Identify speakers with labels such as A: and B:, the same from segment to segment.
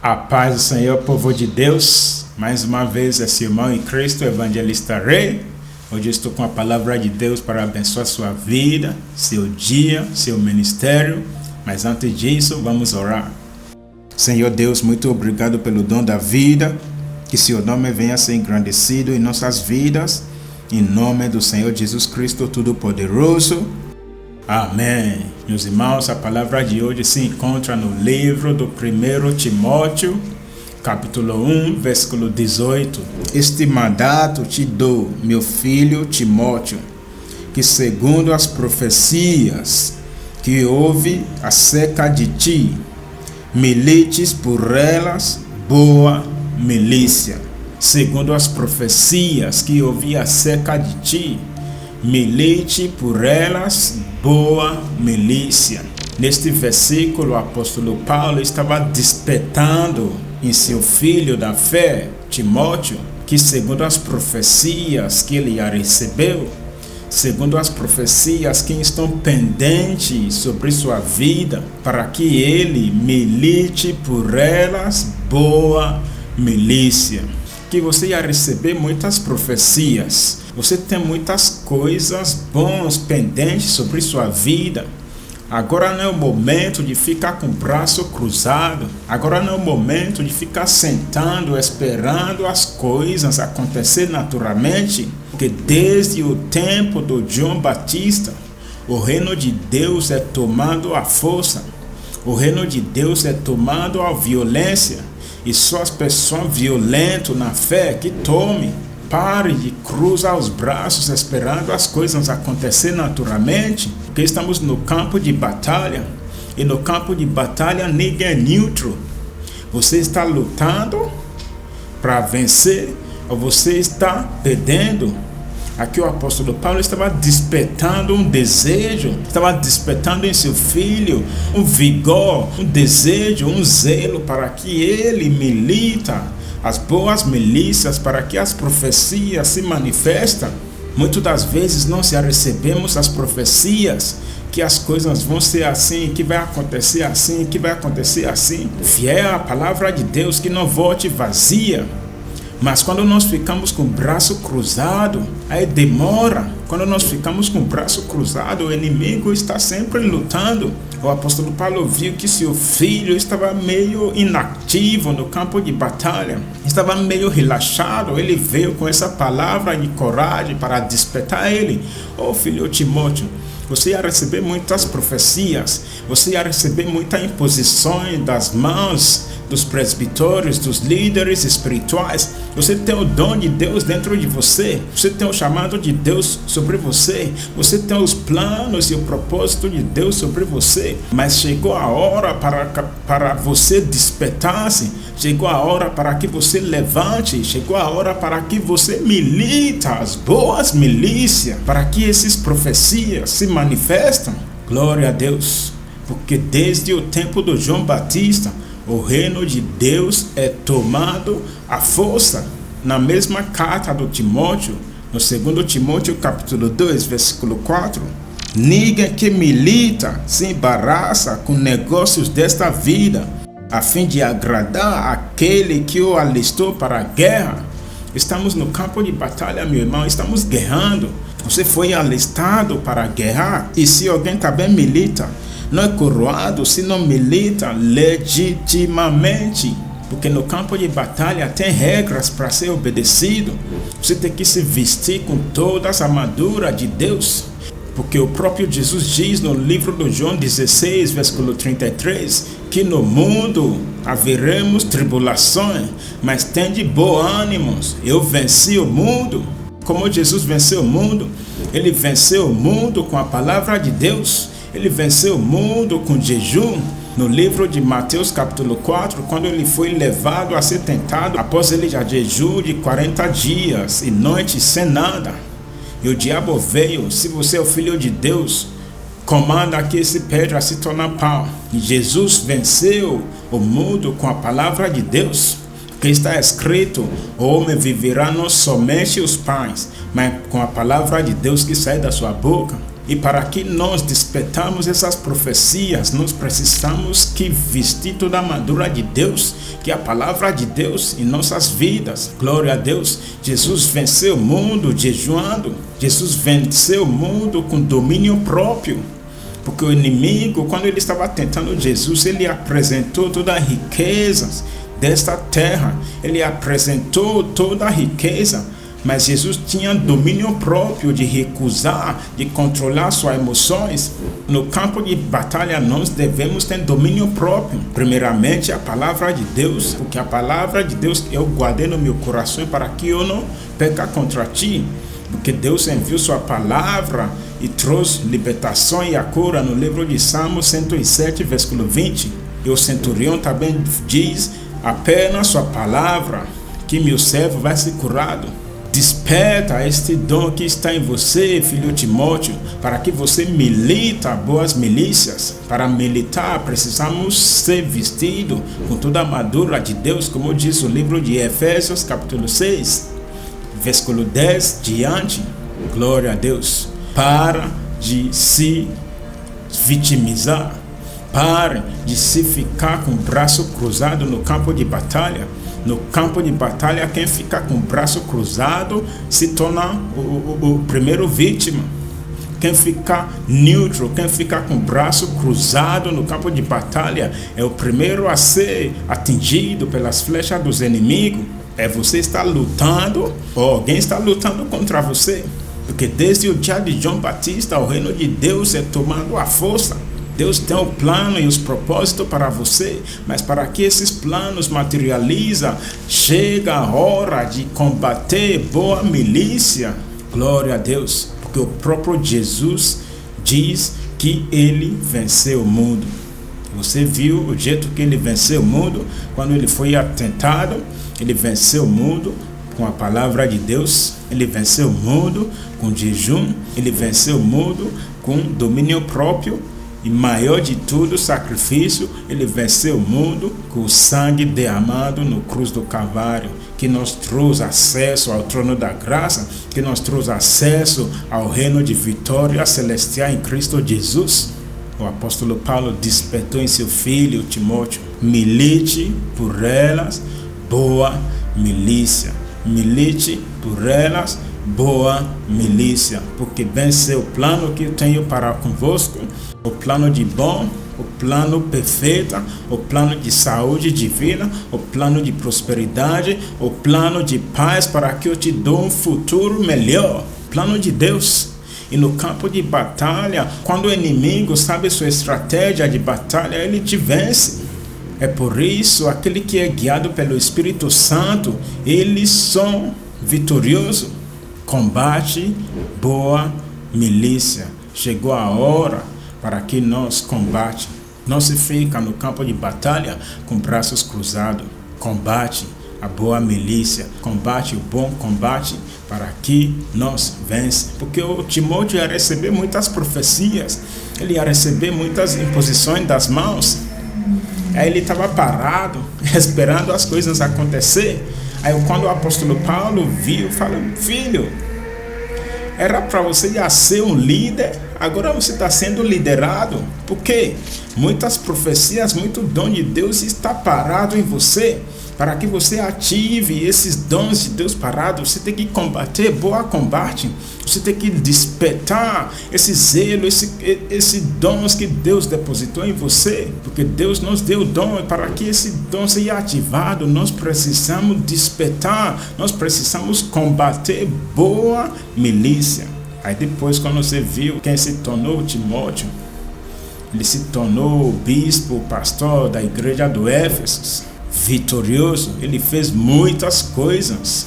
A: A paz do Senhor, povo de Deus. Mais uma vez, esse irmão em Cristo, evangelista Rei. Hoje estou com a palavra de Deus para abençoar sua vida, seu dia, seu ministério. Mas antes disso, vamos orar. Senhor Deus, muito obrigado pelo dom da vida. Que seu nome venha a ser engrandecido em nossas vidas. Em nome do Senhor Jesus Cristo Todo-Poderoso. Amém. Meus irmãos, a palavra de hoje se encontra no livro do 1 Timóteo, capítulo 1, versículo 18. Este mandato te dou, meu filho Timóteo, que segundo as profecias que houve acerca de ti, milites por elas boa milícia. Segundo as profecias que houve acerca de ti, milite por elas boa milícia. Neste versículo, o apóstolo Paulo estava despertando em seu filho da fé, Timóteo, que segundo as profecias que ele já recebeu, segundo as profecias que estão pendentes sobre sua vida, para que ele milite por elas boa milícia. Que você ia receber muitas profecias. Você tem muitas coisas boas pendentes sobre sua vida. Agora não é o momento de ficar com o braço cruzado. Agora não é o momento de ficar sentando, esperando as coisas acontecer naturalmente. Porque desde o tempo do João Batista, o reino de Deus é tomado à força. O reino de Deus é tomado à violência. E só as pessoas violentas na fé que tomem. Pare de cruzar os braços esperando as coisas acontecer naturalmente. Porque estamos no campo de batalha. E no campo de batalha ninguém é neutro. Você está lutando para vencer ou você está perdendo? Aqui o apóstolo Paulo estava despertando um desejo, estava despertando em seu filho um vigor, um desejo, um zelo para que ele milita as boas milícias, para que as profecias se manifestem. Muitas das vezes nós já recebemos as profecias que as coisas vão ser assim, que vai acontecer assim, que vai acontecer assim. Fiel à palavra de Deus, que não volte vazia. Mas quando nós ficamos com o braço cruzado, aí demora. Quando nós ficamos com o braço cruzado, o inimigo está sempre lutando. O apóstolo Paulo viu que seu filho estava meio inativo no campo de batalha. Estava meio relaxado. Ele veio com essa palavra de coragem para despertar ele. Ô filho Timóteo, você ia receber muitas profecias. Você ia receber muitas imposições das mãos dos presbitérios, dos líderes espirituais. Você tem o dom de Deus dentro de você. Você tem o chamado de Deus sobre você. Você tem os planos e o propósito de Deus sobre você. Mas chegou a hora para você despertar-se. Chegou a hora para que você levante. Chegou a hora para que você milita as boas milícias, para que essas profecias se manifestem. Glória a Deus. Porque desde o tempo do João Batista, o reino de Deus é tomado à força. Na mesma carta do Timóteo, no 2 Timóteo capítulo 2, versículo 4, ninguém que milita se embaraça com negócios desta vida, a fim de agradar aquele que o alistou para a guerra. Estamos no campo de batalha, meu irmão, estamos guerrando. Você foi alistado para guerrar, e se alguém também milita, não é coroado se não milita legitimamente. Porque no campo de batalha tem regras para ser obedecido. Você tem que se vestir com toda a armadura de Deus. Porque o próprio Jesus diz no livro de João 16, versículo 33, que no mundo haveremos tribulações, mas tende bom ânimo. Eu venci o mundo. Como Jesus venceu o mundo? Ele venceu o mundo com a palavra de Deus. Ele venceu o mundo com jejum. No livro de Mateus capítulo 4, quando ele foi levado a ser tentado, após ele já jejum de 40 dias e noites sem nada. E o diabo veio: se você é o filho de Deus, comanda que esse pedra se torne pão. E Jesus venceu o mundo com a palavra de Deus. Que está escrito: o homem viverá não somente os pães, mas com a palavra de Deus que sai da sua boca. E para que nós despertamos essas profecias, nós precisamos que vestir toda a armadura de Deus, que é a palavra de Deus em nossas vidas. Glória a Deus. Jesus venceu o mundo jejuando. Jesus venceu o mundo com domínio próprio. Porque o inimigo, quando ele estava tentando Jesus, ele apresentou toda a riqueza desta terra. Ele apresentou toda a riqueza. Mas Jesus tinha domínio próprio de recusar, de controlar suas emoções. No campo de batalha, nós devemos ter domínio próprio. Primeiramente, a palavra de Deus, porque a palavra de Deus eu guardei no meu coração para que eu não peque contra ti. Porque Deus enviou sua palavra e trouxe libertação e a cura no livro de Salmos 107, versículo 20. E o centurião também diz, apenas sua palavra, que meu servo vai ser curado. Desperta este dom que está em você, filho Timóteo, para que você milita boas milícias. Para militar, precisamos ser vestidos com toda a armadura de Deus, como diz o livro de Efésios, capítulo 6, versículo 10 diante. Glória a Deus. Para de se vitimizar. Pare de se ficar com o braço cruzado no campo de batalha. No campo de batalha, quem fica com o braço cruzado se torna o primeiro vítima. Quem fica neutro, quem fica com o braço cruzado no campo de batalha é o primeiro a ser atingido pelas flechas dos inimigos. É você está lutando ou alguém está lutando contra você. Porque desde o dia de João Batista, o reino de Deus é tomando a força. Deus tem o plano e os propósitos para você, mas para que esses planos materializem, chega a hora de combater boa milícia. Glória a Deus, porque o próprio Jesus diz que ele venceu o mundo. Você viu o jeito que ele venceu o mundo? Quando ele foi atentado, ele venceu o mundo com a palavra de Deus, ele venceu o mundo com jejum, ele venceu o mundo com domínio próprio. E maior de tudo, sacrifício, ele venceu o mundo com o sangue derramado no cruz do Calvário, que nos trouxe acesso ao trono da graça, que nos trouxe acesso ao reino de vitória celestial em Cristo Jesus. O apóstolo Paulo despertou em seu filho Timóteo: milite por elas, boa milícia. Milite por elas, boa milícia, porque bem sei o plano que eu tenho para convosco, o plano de bom, o plano perfeito, o plano de saúde divina, o plano de prosperidade, o plano de paz, para que eu te dou um futuro melhor. Plano de Deus. E no campo de batalha, quando o inimigo sabe sua estratégia de batalha, ele te vence. É por isso, aquele que é guiado pelo Espírito Santo, eles são vitoriosos. Combate boa milícia. Chegou a hora para que nós combate. Não se fica no campo de batalha com braços cruzados. Combate a boa milícia. Combate o bom combate para que nós vence. Porque o Timóteo ia receber muitas profecias. Ele ia receber muitas imposições das mãos. Aí ele estava parado, esperando as coisas acontecer. Aí quando o apóstolo Paulo viu, falou: filho, era para você já ser um líder, agora você está sendo liderado. Por quê? Muitas profecias, muito dom de Deus está parado em você. Para que você ative esses dons de Deus parados, você tem que combater boa combate. Você tem que despertar esse zelo, esse dons que Deus depositou em você. Porque Deus nos deu dom, para que esse dom seja ativado, nós precisamos despertar, nós precisamos combater boa milícia. Aí depois, quando você viu quem se tornou Timóteo, ele se tornou o bispo, o pastor da igreja do Éfeso. Vitorioso, ele fez muitas coisas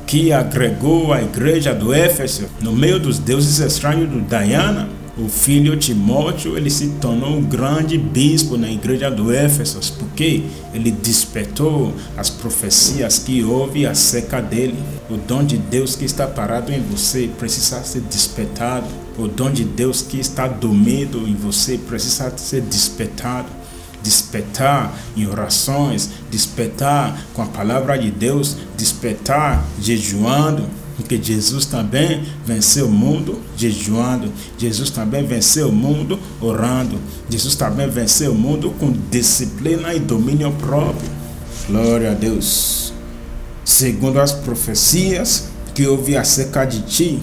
A: que agregou à igreja do Éfeso. No meio dos deuses estranhos do Diana, o filho Timóteo, ele se tornou um grande bispo na igreja do Éfeso, porque ele despertou as profecias que houve acerca dele. O dom de Deus que está parado em você precisa ser despertado. O dom de Deus que está dormido em você precisa ser despertado. Despertar em orações, despertar com a palavra de Deus, despertar jejuando, porque Jesus também venceu o mundo jejuando, Jesus também venceu o mundo orando, Jesus também venceu o mundo com disciplina e domínio próprio. Glória a Deus. Segundo as profecias que ouvi acerca de ti,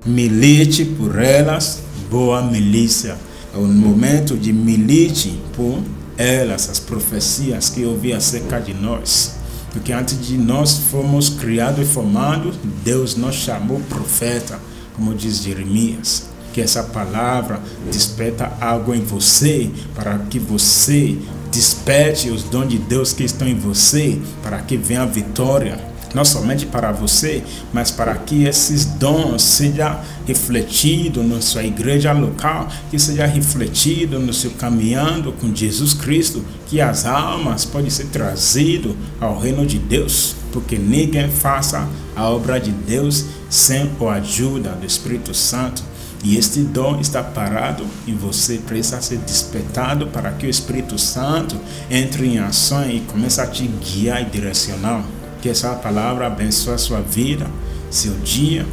A: milite por elas, boa milícia. É o momento de milite por elas, as profecias que ouvi acerca de nós. Porque antes de nós fomos criados e formados, Deus nos chamou profeta, como diz Jeremias. Que essa palavra desperta algo em você, para que você desperte os dons de Deus que estão em você, para que venha a vitória. Não somente para você, mas para que esses dons sejam refletidos na sua igreja local, que seja refletido no seu caminhando com Jesus Cristo, que as almas podem ser trazidas ao reino de Deus, porque ninguém faça a obra de Deus sem a ajuda do Espírito Santo. E este dom está parado em você, precisa ser despertado para que o Espírito Santo entre em ação e comece a te guiar e direcionar. Que essa palavra abençoe a sua vida, seu dia.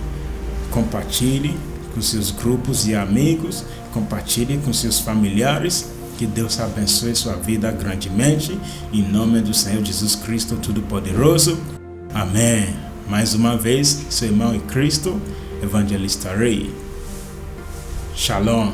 A: Compartilhe com seus grupos e amigos, compartilhe com seus familiares. Que Deus abençoe sua vida grandemente, em nome do Senhor Jesus Cristo Todo-Poderoso. Amém. Mais uma vez, seu irmão em Cristo, Evangelista Ray. Shalom.